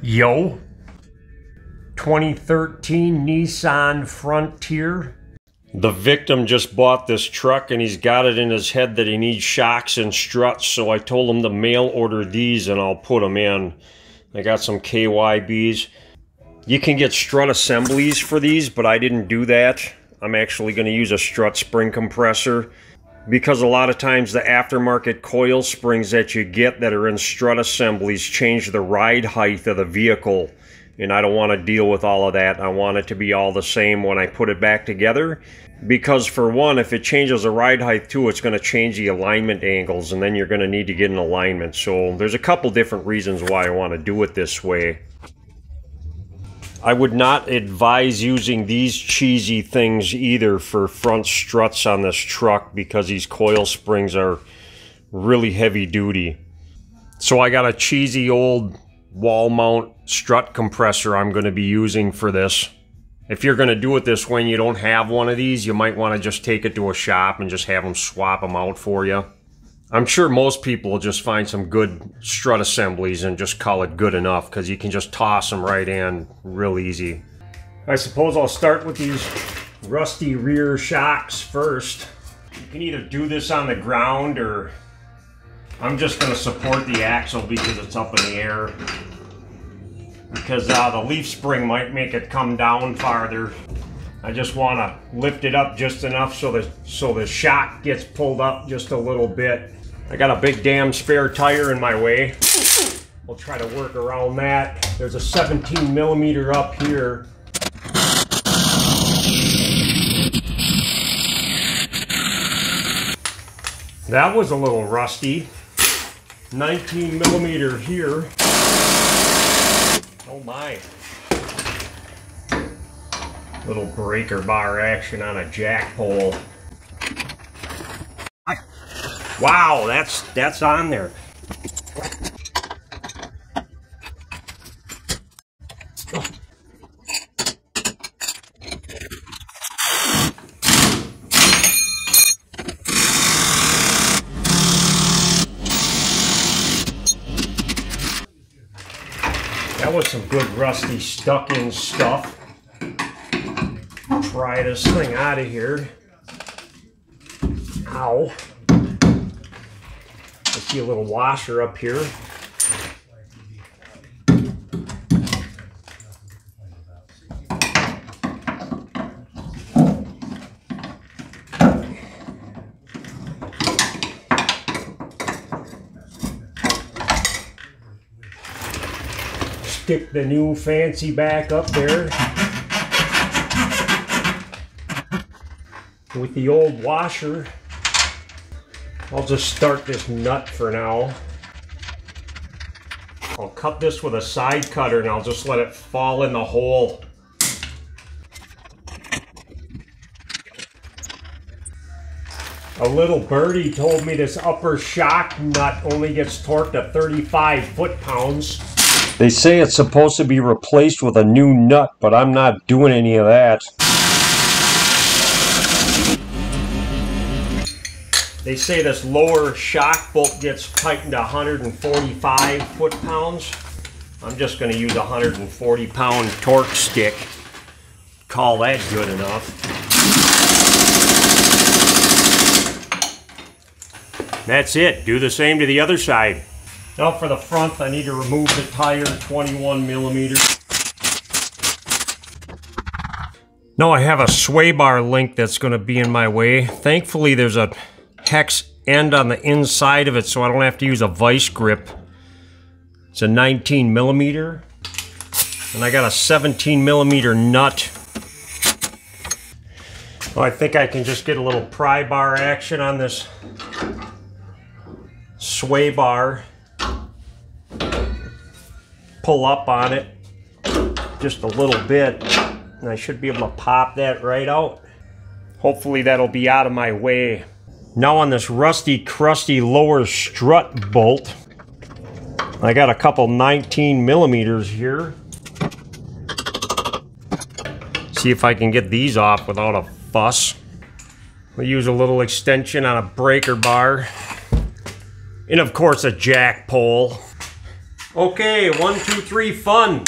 Yo, 2013 Nissan Frontier. The victim just bought this truck and he's got it in his head that he needs shocks and struts, so I told him to mail order these and I'll put them in. I got some KYBs. You can get strut assemblies for these, but I didn't do that. I'm actually going to use a strut spring compressor, because a lot of times the aftermarket coil springs that you get that are in strut assemblies change the ride height of the vehicle, and I don't want to deal with all of that. I want it to be all the same when I put it back together, because for one, if it changes the ride height too, it's going to change the alignment angles, and then you're going to need to get an alignment. So there's a couple different reasons why I want to do it this way. I would not advise using these cheesy things either for front struts on this truck, because these coil springs are really heavy duty. So I got a cheesy old wall mount strut compressor I'm going to be using for this. If you're going to do it this way and you don't have one of these, you might want to just take it to a shop and just have them swap them out for you. I'm sure most people will just find some good strut assemblies and just call it good enough, because you can just toss them right in real easy. I suppose I'll start with these rusty rear shocks first. You can either do this on the ground, or I'm just going to support the axle because it's up in the air, because the leaf spring might make it come down farther. I just want to lift it up just enough so the shock gets pulled up just a little bit. I got a big damn spare tire in my way. We'll try to work around that. There's a 17 millimeter up here. That was a little rusty. 19 millimeter here. Oh my. Little breaker bar action on a jack pole. Wow, that's on there. That was some good rusty stuck in stuff. Pry this thing out of here. Ow. I see a little washer up here. Stick the new fancy back up there with the old washer. I'll just start this nut for now. I'll cut this with a side cutter and I'll just let it fall in the hole. A little birdie told me this upper shock nut only gets torqued at 35 foot-pounds. They say it's supposed to be replaced with a new nut, but I'm not doing any of that. They say this lower shock bolt gets tightened to 145 foot-pounds. I'm just going to use a 140-pound torque stick. Call that good enough. That's it. Do the same to the other side. Now for the front, I need to remove the tire, 21 millimeters. Now I have a sway bar link that's going to be in my way. Thankfully there's a hex end on the inside of it, so I don't have to use a vice grip. It's a 19 millimeter, and I got a 17 millimeter nut. Well, I think I can just get a little pry bar action on this sway bar. Pull up on it just a little bit, and I should be able to pop that right out. Hopefully that'll be out of my way. Now on this rusty, crusty lower strut bolt, I got a couple 19 millimeters here. See if I can get these off without a fuss. We'll use a little extension on a breaker bar. And of course a jack pole. Okay, 1, 2, 3, fun.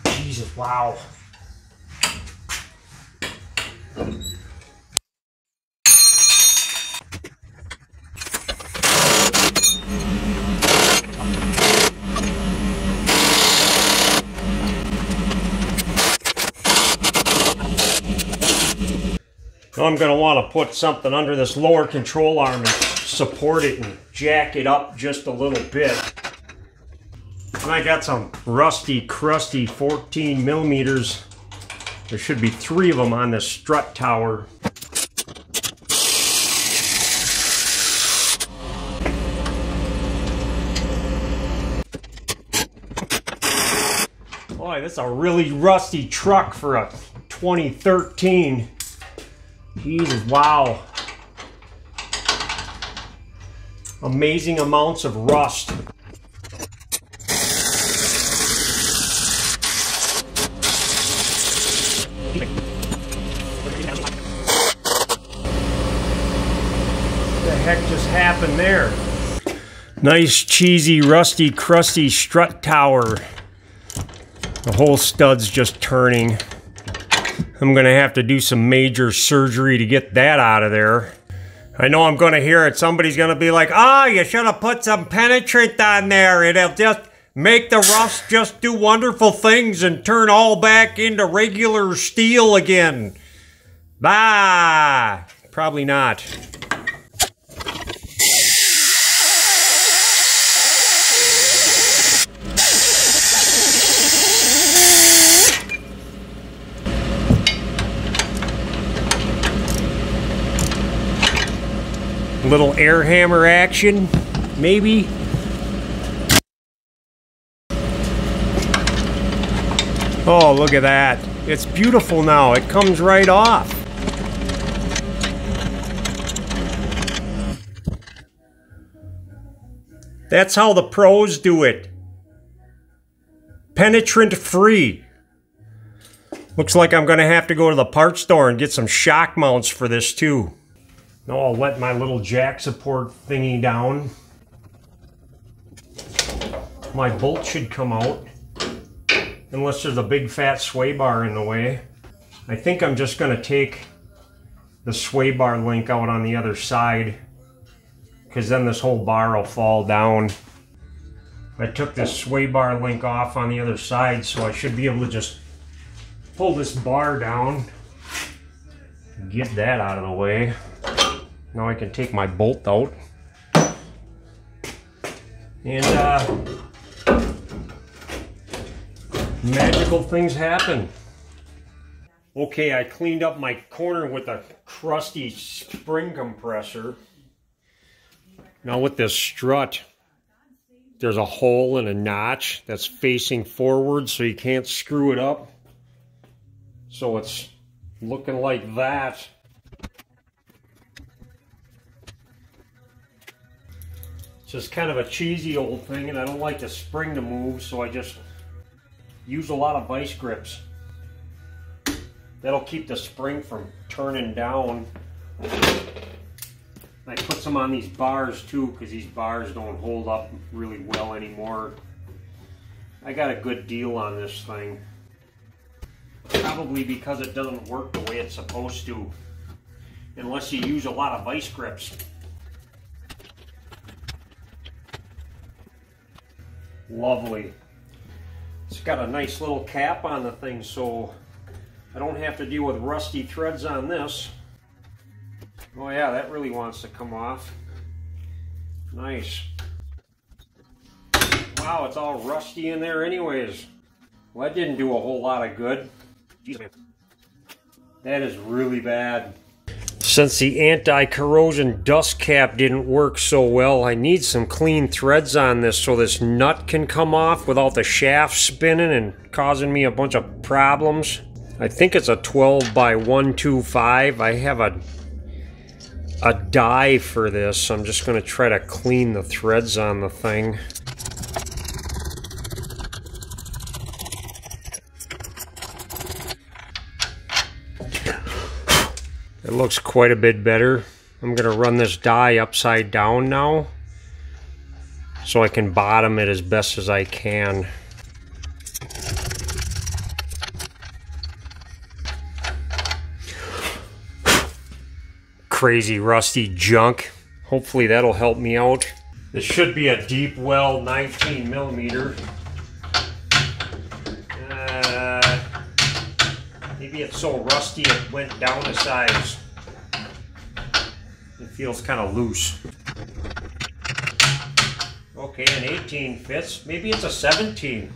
Jesus, wow. Now I'm going to want to put something under this lower control arm and support it and jack it up just a little bit. And I got some rusty, crusty 14 millimeters. There should be 3 of them on this strut tower. Boy, this is a really rusty truck for a 2013. Jesus, wow. Amazing amounts of rust. What the heck just happened there? Nice, cheesy, rusty, crusty strut tower. The whole stud's just turning. I'm gonna have to do some major surgery to get that out of there. I know I'm gonna hear it. Somebody's gonna be like, "Ah, you should have put some penetrant on there. It'll just make the rust just do wonderful things and turn all back into regular steel again." Bah! Probably not. Little air hammer action, maybe. Oh, look at that. It's beautiful now. It comes right off. That's how the pros do it. Penetrant free. Looks like I'm gonna have to go to the parts store and get some shock mounts for this too. Now I'll let my little jack support thingy down. My bolt should come out, unless there's a big fat sway bar in the way. I think I'm just going to take the sway bar link out on the other side, because then this whole bar will fall down. I took this sway bar link off on the other side, so I should be able to just pull this bar down and get that out of the way. Now I can take my bolt out, and magical things happen. Okay, I cleaned up my corner with a crusty spring compressor. Now with this strut, there's a hole and a notch that's facing forward, so you can't screw it up. So it's looking like that. It's just kind of a cheesy old thing, and I don't like the spring to move, so I just use a lot of vice grips. That'll keep the spring from turning down. I put some on these bars too, because these bars don't hold up really well anymore. I got a good deal on this thing. Probably because it doesn't work the way it's supposed to, unless you use a lot of vice grips. Lovely. It's got a nice little cap on the thing, so I don't have to deal with rusty threads on this. Oh yeah, that really wants to come off. Nice. Wow, it's all rusty in there anyways. Well, that didn't do a whole lot of good. Jeez, man. That is really bad. Since the anti-corrosion dust cap didn't work so well, I need some clean threads on this so this nut can come off without the shaft spinning and causing me a bunch of problems. I think it's a 12 by 125. I have a die for this. I'm just going to try to clean the threads on the thing. It looks quite a bit better. I'm going to run this die upside down now so I can bottom it as best as I can. Crazy rusty junk. Hopefully that'll help me out. This should be a deep well 19 millimeter. Maybe it's so rusty it went down a size. It feels kind of loose. Okay, an 18 fits. Maybe it's a 17.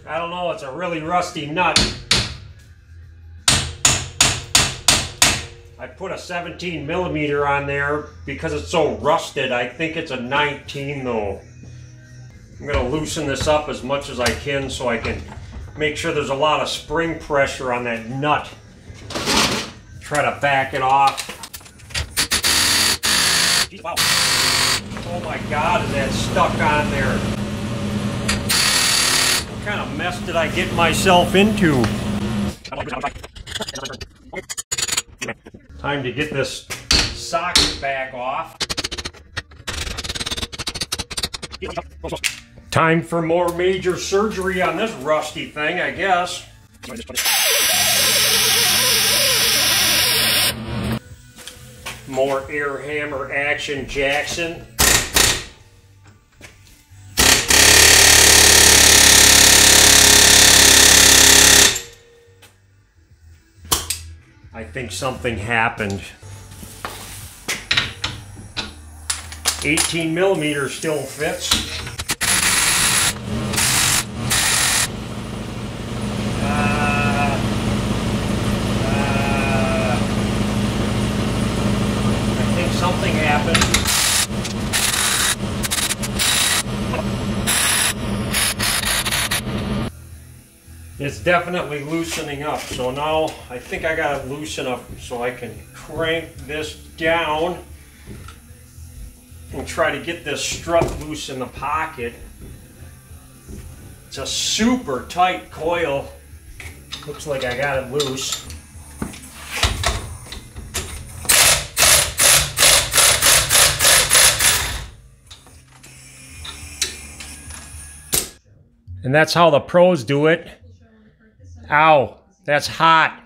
I don't know, it's a really rusty nut. I put a 17 millimeter on there because it's so rusted. I think it's a 19 though. I'm gonna loosen this up as much as I can so I can make sure there's a lot of spring pressure on that nut. Try to back it off. Wow. Oh my God, is that stuck on there? What kind of mess did I get myself into? Time to get this socket back off. Time for more major surgery on this rusty thing, I guess. More air hammer action, Jackson. I think something happened. 18 millimeter still fits. I think something happened. It's definitely loosening up, so now I think I got it loose enough so I can crank this down and try to get this strut loose in the pocket. It's a super tight coil. Looks like I got it loose. And that's how the pros do it. Ow, that's hot.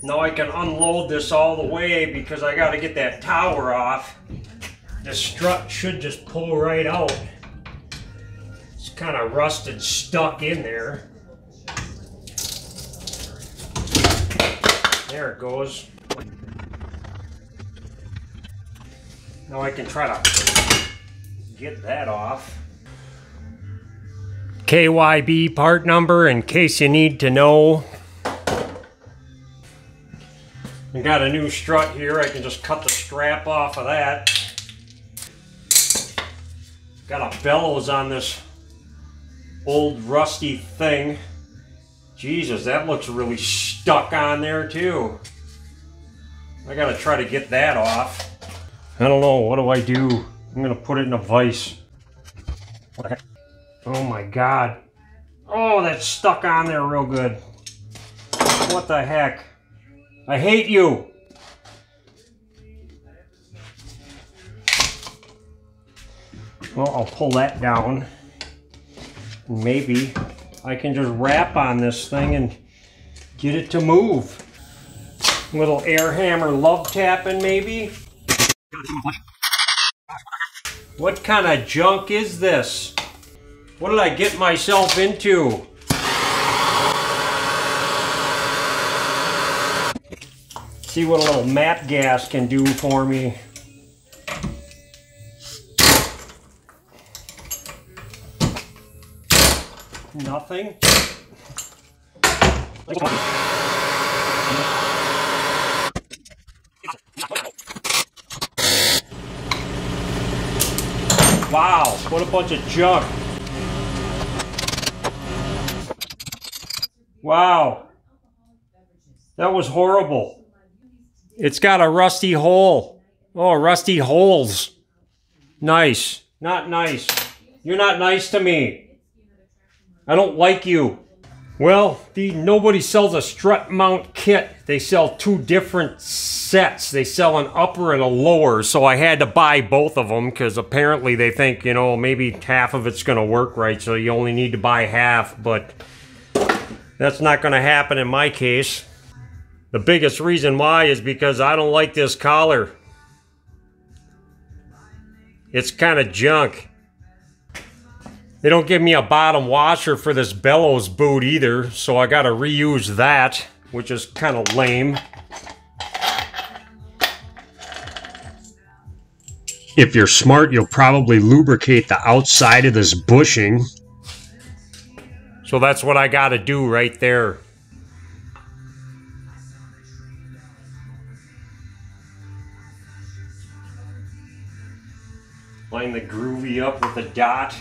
Now I can unload this all the way because I got to get that tower off. The strut should just pull right out. It's kind of rusted, stuck in there. There it goes. Now I can try to get that off. KYB part number in case you need to know. I got a new strut here. I can just cut the strap off of that. Got a bellows on this old rusty thing. Jesus, that looks really stuck on there too. I gotta try to get that off. I don't know, what do I do? I'm gonna put it in a vise. What the heck? Oh my God. Oh, that's stuck on there real good. What the heck? I hate you. Well, I'll pull that down. Maybe I can just wrap on this thing and get it to move. A little air hammer love tapping maybe. What kind of junk is this? What did I get myself into? See what a little map gas can do for me. Nothing. Wow, what a bunch of junk. Wow, that was horrible. It's got a rusty hole. Oh, rusty holes. Nice, not nice. You're not nice to me. I don't like you. Well, nobody sells a Strut Mount Kit. They sell two different sets. They sell an upper and a lower, so I had to buy both of them because apparently they think, you know, maybe half of it's going to work right, so you only need to buy half, but that's not going to happen in my case. The biggest reason why is because I don't like this collar. It's kind of junk. They don't give me a bottom washer for this bellows boot either, so I gotta reuse that, which is kind of lame. If you're smart, you'll probably lubricate the outside of this bushing. So that's what I gotta do right there. Line the groovy up with a dot.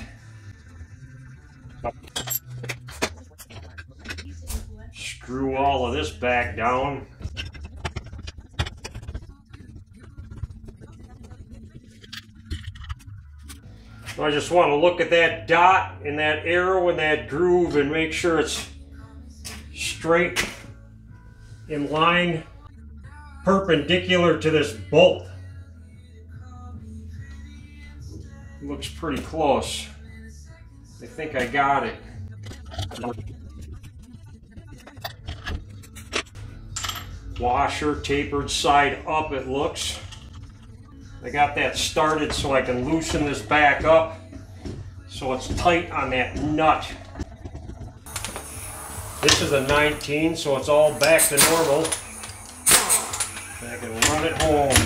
Screw all of this back down. I just want to look at that dot and that arrow and that groove and make sure it's straight in line, perpendicular to this bolt. Looks pretty close. I think I got it. Washer tapered side up, it looks. I got that started so I can loosen this back up so it's tight on that nut. This is a 19, so it's all back to normal. I can run it home.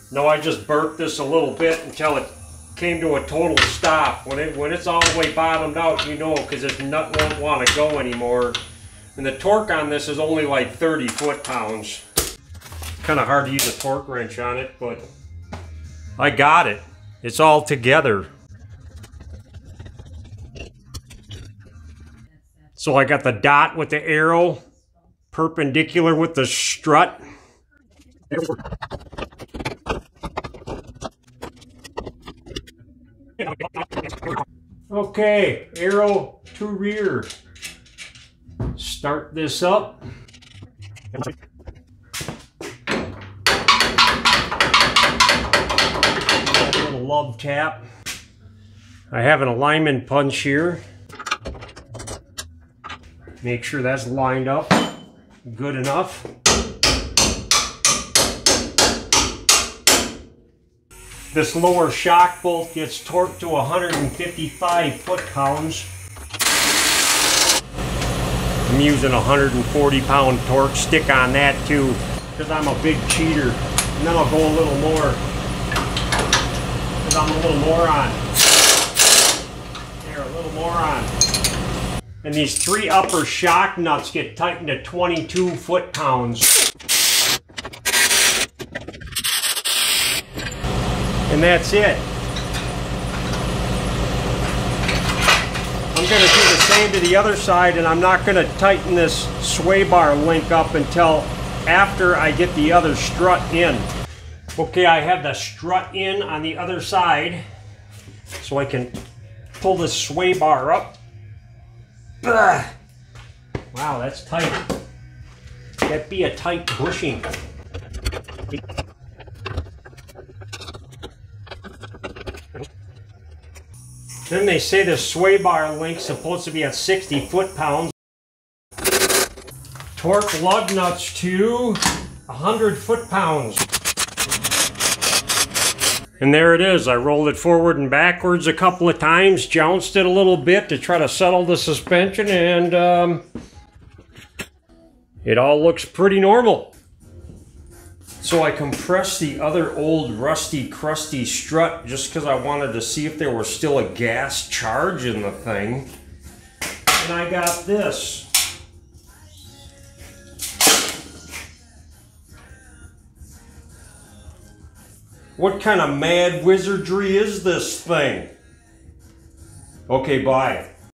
No, I just burped this a little bit until it came to a total stop. When it's all the way bottomed out, you know, because this nut won't want to go anymore. And the torque on this is only like 30 foot-pounds. Kind of hard to use a torque wrench on it, but I got it. It's all together. So I got the dot with the arrow, perpendicular with the strut. Okay, arrow to rear. Start this up. Little love tap. I have an alignment punch here. Make sure that's lined up good enough. This lower shock bolt gets torqued to 155 foot-pounds. I'm using a 140-pound torque stick on that too, because I'm a big cheater. And then I'll go a little more, because I'm a little moron. There, a little moron. And these three upper shock nuts get tightened to 22 foot-pounds. And that's it. I'm going to do the same to the other side, and I'm not going to tighten this sway bar link up until after I get the other strut in. Okay, I have the strut in on the other side, so I can pull this sway bar up. Ugh. Wow, that's tight. That'd be a tight bushing. Then they say the sway bar link's supposed to be at 60 foot-pounds. Torque lug nuts to 100 foot-pounds. And there it is. I rolled it forward and backwards a couple of times, jounced it a little bit to try to settle the suspension, and it all looks pretty normal. So I compressed the other old rusty, crusty strut just because I wanted to see if there was still a gas charge in the thing. And I got this. What kind of mad wizardry is this thing? Okay, bye.